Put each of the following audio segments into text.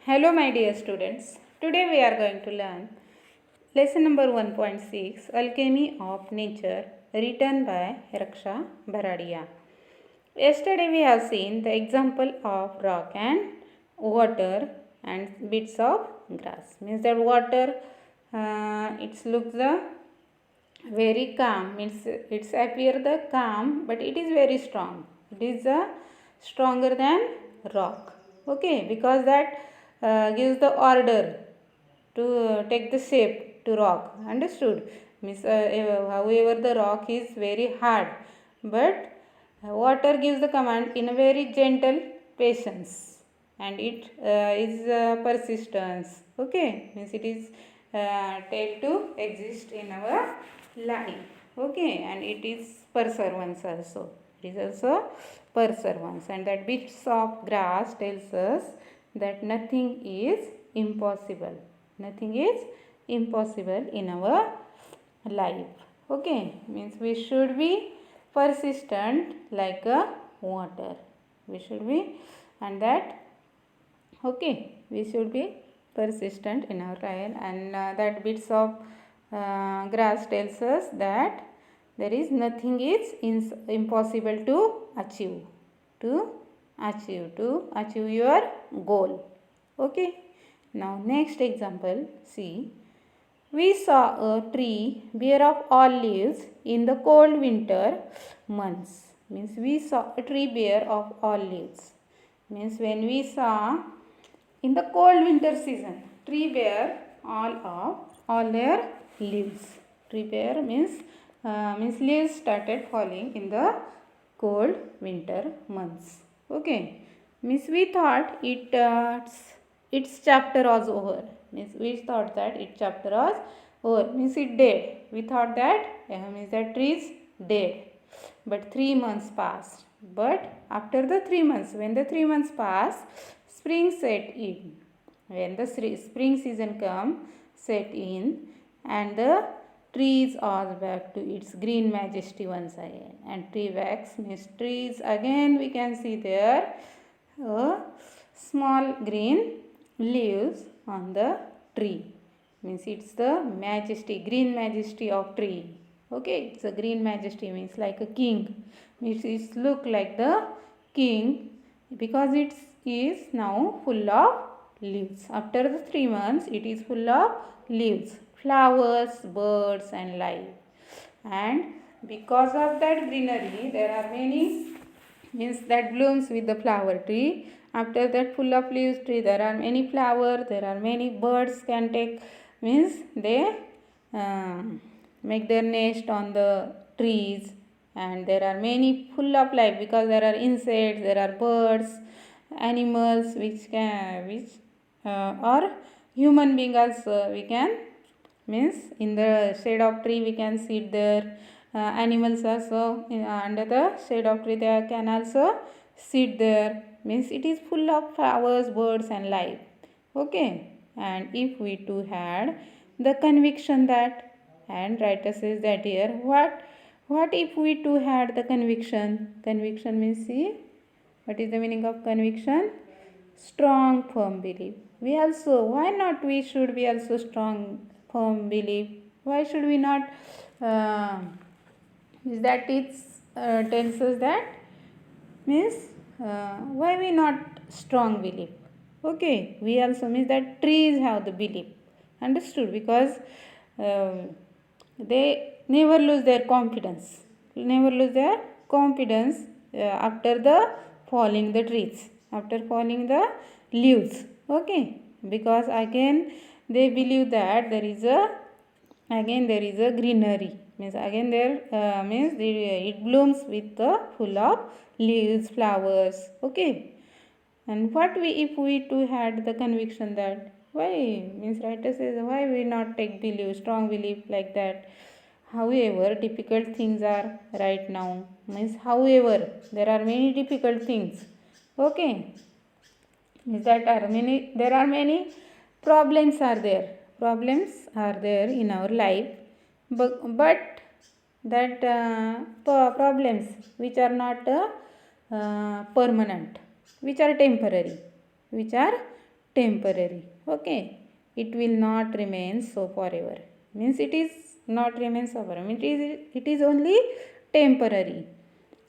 Hello, my dear students. Today we are going to learn lesson number 1.6 Alchemy of Nature, written by Raksha Bharadia. Yesterday we have seen the example of rock and water and bits of grass. Means that water, it looks the very calm, means it's appear the calm, but it is very strong. It is stronger than rock. Okay, because that gives the order to take the shape to rock. Understood? Means however the rock is very hard, but water gives the command in a very gentle patience, and it is persistence. Okay, means it is tell to exist in our life. Okay, and it is perseverance also. It is also perseverance, and that bits of grass tells us that nothing is impossible. Nothing is impossible in our life. Okay, means we should be persistent like a water. We should be, and that okay, we should be persistent in our life, and that bits of grass tells us that there is nothing is impossible to achieve, to achieve your goal. Okay, now next example, see. We saw a tree bare of all leaves in the cold winter months. Means we saw a tree bare of all leaves. Means when we saw in the cold winter season, tree bare all their leaves. Tree bare means leaves started falling in the cold winter months. Okay. Means we thought its chapter was over. Means we thought that its chapter was over. Means it dead. We thought that means that tree is dead. But 3 months passed. But after the 3 months, when the 3 months pass, spring set in. When the spring season come, set in, and the trees are back to its green majesty once again. And tree wax means trees again we can see there small green leaves on the tree. Means it's the majesty, green majesty of tree. Okay, it's a green majesty means like a king. Means it look like the king because it is now full of leaves. After the 3 months, it is full of leaves, flowers, birds, and life. And because of that greenery, there are many means that blooms with the flower tree. After that full of leaves tree, there are many flowers, there are many birds can take, means they make their nest on the trees, and there are many full of life because there are insects, there are birds, animals which or human being also we can, means in the shade of tree we can sit there. Animals also under the shade of tree they can also sit there. Means it is full of flowers, birds, and life. Okay, and if we too had the conviction that, and writer says that here, what if we too had the conviction? Conviction means, see, what is the meaning of conviction? Strong firm belief. We also, why not we should be also strong firm belief? Why should we not is that it tells us that, means why we not strong belief? Okay, we also means that trees have the belief. Understood? Because they never lose their confidence. Never lose their confidence after the falling the trees, after falling the leaves. Okay, because again they believe that there is a greenery. Means again there it blooms with the full of leaves, flowers. Okay, and what we if we too had the conviction that, why, means writer says, why we not take belief, strong belief like that? However difficult things are right now, means however there are many difficult things. Okay, means that there are many problems are there. Problems are there in our life, but that problems which are not permanent, which are temporary, which are temporary. Okay, it will not remain so forever. Means it is not remain so forever. It is only temporary.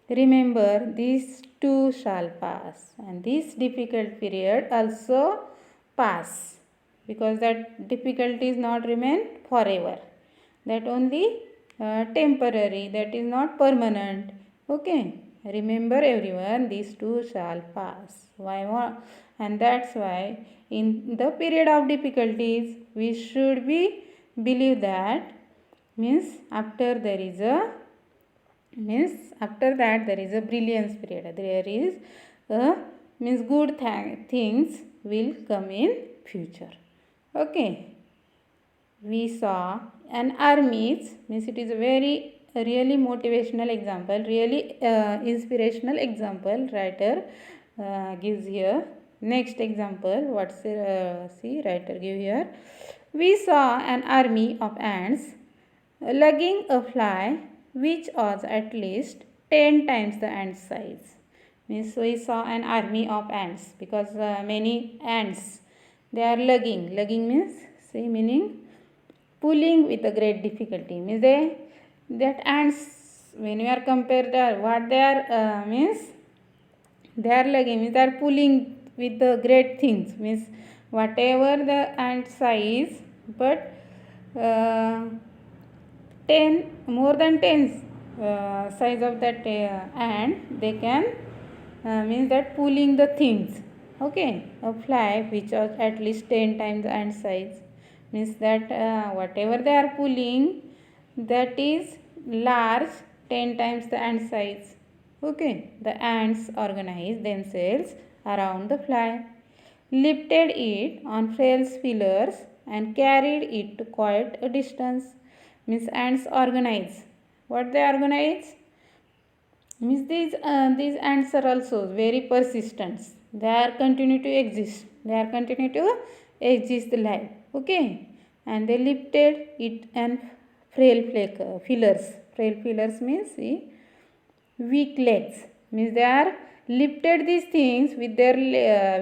Remember, these too shall pass, and this difficult period also pass, because that difficulty is not remain forever. That only temporary, that is not permanent. Okay, remember everyone, these too shall pass. Why? And that's why in the period of difficulties we should be believe that, means after there is a, means after that there is a brilliance period, there is a, means good things will come in future. Okay, we saw an armies, means it is a very really motivational example, really inspirational example writer gives here. Next example, what's see writer give here. We saw an army of ants lugging a fly which was at least 10 times the ant size. Means we saw an army of ants, because many ants they are lugging. Lugging means, see, meaning pulling with a great difficulty. Means they, that ants, when you are compared what they are means they are lugging, means they are pulling with the great things, means whatever the ant size, but 10 more than 10 size of that ant they can means that pulling the things. Okay, a fly which was at least 10 times the ant size, means that whatever they are pulling, that is large 10 times the ant size. Okay, the ants organize themselves around the fly, lifted it on frail feelers and carried it to quite a distance. Means ants organize. What they organize? Means these ants are also very persistent. They are continue to exist. They are continue to exist life. Okay, and they lifted it and frail feelers. Frail feelers means, see, weak legs. Means they are lifted these things with their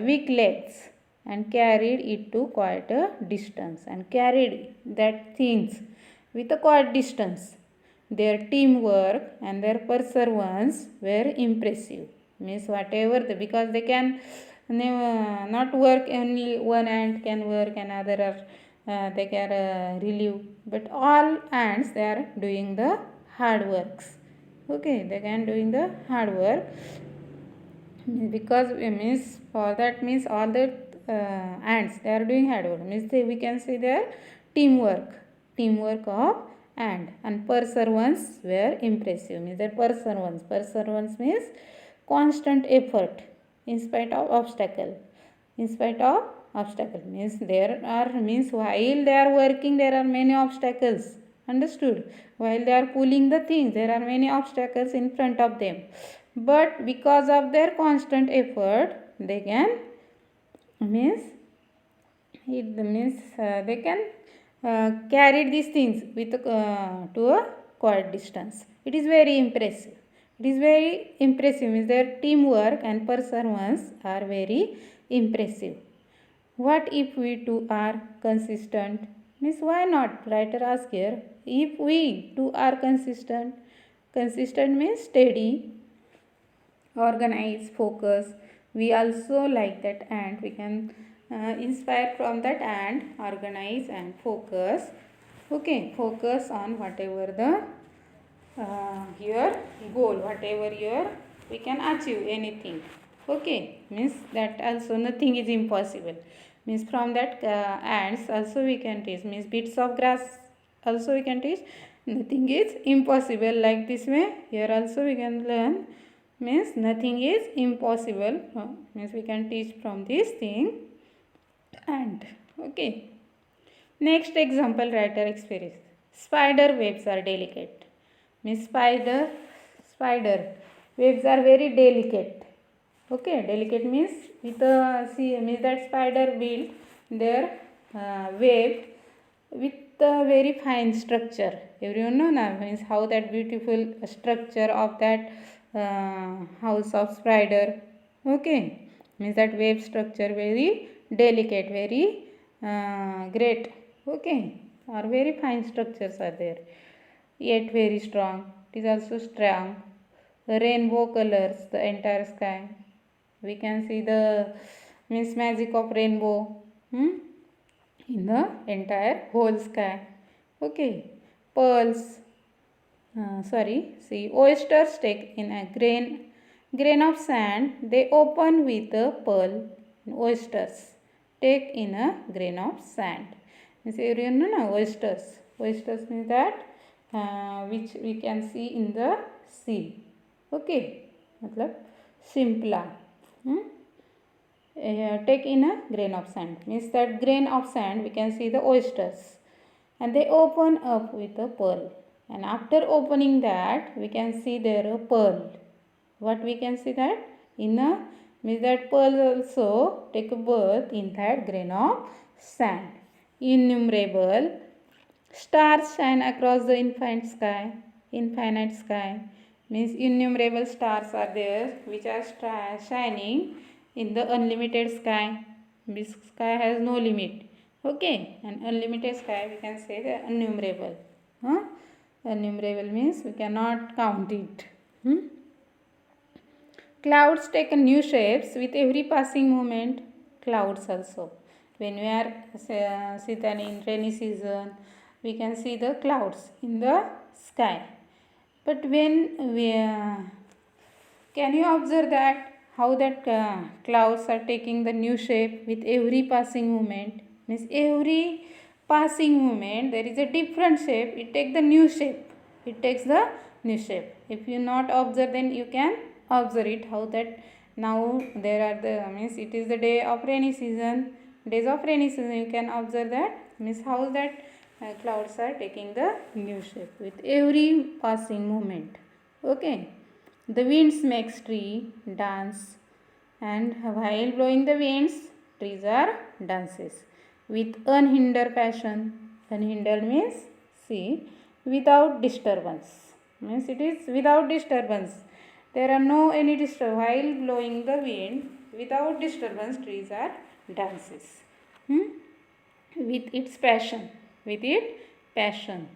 weak legs and carried it to quite a distance, and carried that things with a quite distance. Their teamwork and their perseverance were impressive. Means whatever the, because they can not work, only one ant can work and other are they can relieve, but all ants they are doing the hard works. Okay, they can doing the hard work, because means for that, means all the ants they are doing hard work, means we can see their teamwork of ant, and perseverance were impressive. Means their perseverance means constant effort in spite of obstacle. Means there are, means while they are working there are many obstacles. Understood? While they are pulling the things there are many obstacles in front of them, but because of their constant effort they can, means it means they can carry these things with to a quite distance. It is very impressive. It is very impressive. Means their teamwork and perseverance are very impressive. What if we too are consistent? Means why not? Writer asks here, if we too are consistent. Consistent means steady, organize, focus. We also like that ant, we can inspire from that ant, organize and focus. Okay, focus on whatever the your goal, whatever your, we can achieve anything. Okay, means that also nothing is impossible. Means from that ants also we can teach, means bits of grass also we can teach, nothing is impossible. Like this way here also we can learn, means nothing is impossible. Means we can teach from this thing. And okay, next example writer experience. Spider webs are delicate. Means spider webs are very delicate. Okay, delicate means with a, see, means that spider build their web with a very fine structure. Everyone know now, means how that beautiful structure of that house of spider. Okay, means that web structure very delicate, very great, okay, or very fine structures are there, yet very strong. It is also strong. Rainbow colors the entire sky. We can see the means magic of rainbow in the entire whole sky, okay. Pearls, see, oysters take in a grain of sand, they open with a pearl. Oysters take in a grain of sand. Means everyone know na oysters. Oysters means that which we can see in the sea, okay. मतलब शिम्पला take in a grain of sand, means that grain of sand we can see the oysters, and they open up with a pearl, and after opening that we can see there a pearl. What we can see that in a means that pearl also take a birth in that grain of sand. Innumerable stars shine across the infinite sky means innumerable stars are there which are shining in the unlimited sky. This sky has no limit, okay, and unlimited sky we can say the innumerable. Innumerable means we cannot count it. Clouds take new shapes with every passing moment. Clouds also, when we are sitting in rainy season, we can see the clouds in the sky. But when we can you observe that how that clouds are taking the new shape with every passing moment? Means every passing moment there is a different shape, it takes the new shape, it takes the new shape. If you not observe, then you can observe it how that now there are the means it is the day of rainy season, days of rainy season, you can observe that means how that clouds are taking the new shape with every passing moment, okay. The winds makes tree dance, and while blowing the winds trees are dances with unhindered passion. Unhindered means see without disturbance, means it is without disturbance, there are no any disturbance. While blowing the wind without disturbance trees are dances with its passion, with its passion.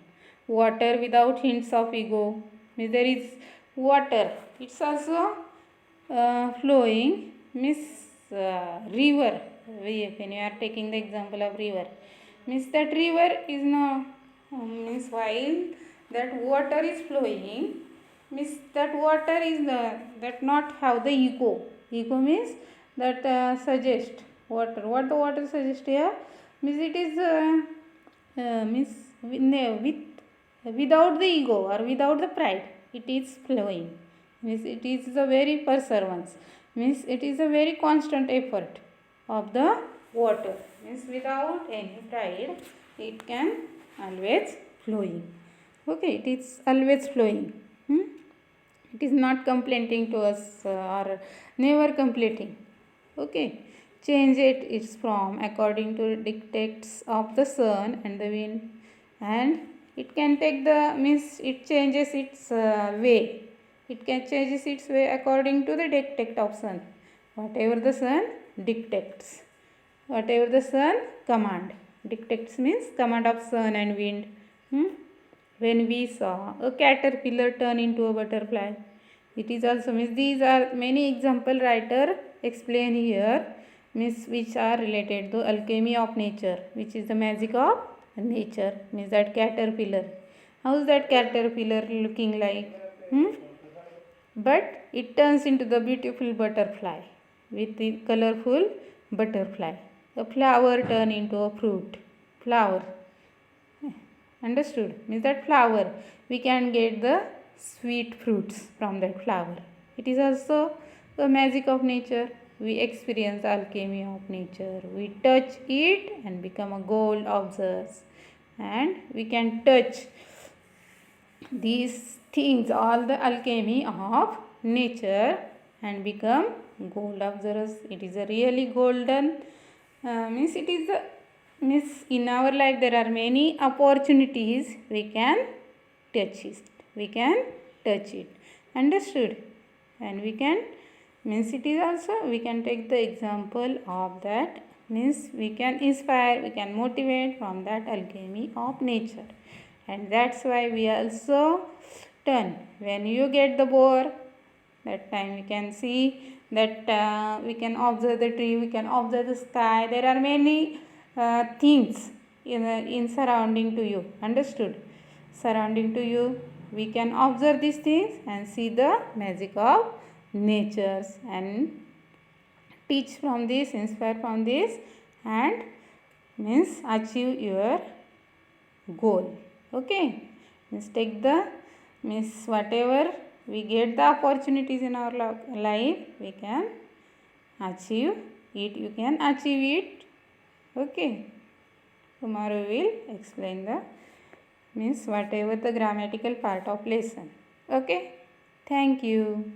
Water without hints of ego, means there is water, it's also flowing, means river. When you are taking the example of river, means that river is not means while that water is flowing, means that water is that not have the ego. Ego means that suggest water, what the water suggests here means it is means without the ego or without the pride it is flowing, means it is a very perseverance, means it is a very constant effort of the water, means without any pride it can always flowing, okay, it is always flowing. It is not complaining to us or never completing, okay. Change it its form according to dictates of the sun and the wind, and it can take the means it changes its way, it can changes its way according to the dictate of sun, whatever the sun dictates, whatever the sun command. Dictates means command of sun and wind. When we saw a caterpillar turn into a butterfly, it is also means these are many example writer explain here, means which are related to alchemy of nature, which is the magic of nature, means that caterpillar, how is that caterpillar looking like? But it turns into the beautiful butterfly, with the colorful butterfly. A flower turn into a fruit, flower, understood, means that flower we can get the sweet fruits from that flower. It is also the magic of nature, we experience the alchemy of nature, we touch it and become a gold observers, and we can touch these things, all the alchemy of nature, and become gold observers. It is a really golden means it is the means in our life there are many opportunities, we can touch it, we can touch it, understood, and we can means it is also we can take the example of that means we can inspire, we can motivate from that alchemy of nature. And that's why we also turn. When you get the bore, that time we can see that we can observe the tree, we can observe the sky. There are many things in surrounding to you. Understood? Surrounding to you, we can observe these things and see the magic of natures and teach from this, inspire from this, and means achieve your goal. Okay, means take the means whatever we get the opportunities in our life, we can achieve it, you can achieve it. Okay, tomorrow we will explain the means whatever the grammatical part of lesson. Okay, thank you.